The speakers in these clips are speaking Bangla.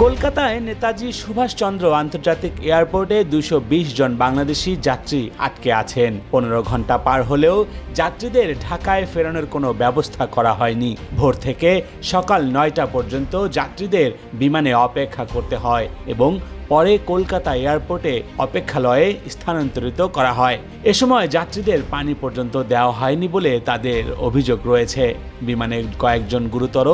কলকাতায় নেতাজি সুভাষচন্দ্র আন্তর্জাতিক এয়ারপোর্টে ২২০ জন বাংলাদেশি যাত্রী আটকে আছেন। ১৫ ঘন্টা পার হলেও যাত্রীদের ঢাকায় ফেরানোর কোনো ব্যবস্থা করা হয়নি। ভোর থেকে সকাল ৯টা পর্যন্ত যাত্রীদের বিমানে অপেক্ষা করতে হয় এবং পরে কলকাতা এয়ারপোর্টে অপেক্ষালয়ে স্থানান্তরিত করা হয়। এ সময় যাত্রীদের পানি পর্যন্ত দেওয়া হয়নি বলে তাদের অভিযোগ রয়েছে। বিমানে কয়েকজন গুরুতর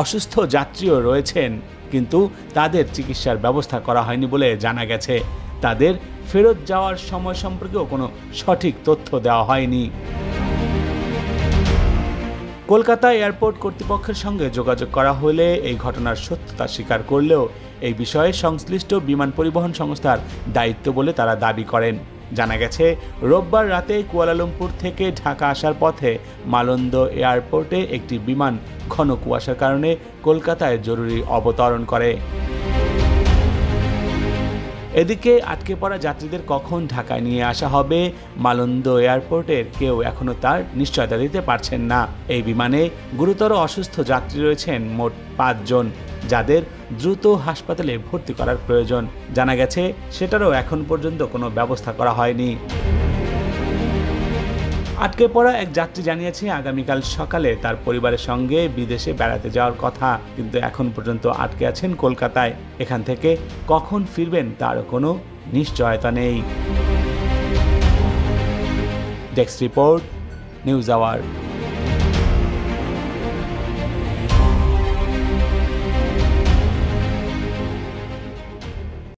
অসুস্থ যাত্রীও রয়েছেন, কিন্তু তাদের চিকিৎসার ব্যবস্থা করা হয়নি বলে জানা গেছে। তাদের ফেরত যাওয়ার সময় সম্পর্কেও কোনো সঠিক তথ্য দেওয়া হয়নি। কলকাতা এয়ারপোর্ট কর্তৃপক্ষের সঙ্গে যোগাযোগ করা হলে এই ঘটনার সত্যতা স্বীকার করলেও এই বিষয়ে সংশ্লিষ্ট বিমান পরিবহন সংস্থার দায়িত্ব বলে তারা দাবি করেন। জানা গেছে, রোববার রাতে কুয়ালালামপুর থেকে ঢাকা আসার পথে মালন্দ এয়ারপোর্টে একটি বিমান ঘন কুয়াশার কারণে কলকাতায় জরুরি অবতরণ করে। এদিকে আটকে পড়া যাত্রীদের কখন ঢাকায় নিয়ে আসা হবে, মালন্দ এয়ারপোর্টের কেউ এখনো তার নিশ্চয়তা দিতে পারছেন না। এই বিমানে গুরুতর অসুস্থ যাত্রী রয়েছেন মোট ৫ জন, যাদের দ্রুত হাসপাতালে ভর্তি করার প্রয়োজন। জানা গেছে, সেটারও এখন পর্যন্ত কোনো ব্যবস্থা করা হয়নি। আটকে পড়া এক যাত্রী জানিয়েছে, আগামীকাল সকালে তার পরিবারের সঙ্গে বিদেশে বেড়াতে যাওয়ার কথা, কিন্তু এখন পর্যন্ত আটকে আছেন কলকাতায়। এখান থেকে কখন ফিরবেন তার কোনো নিশ্চয়তা নেই। Desk report, news hour.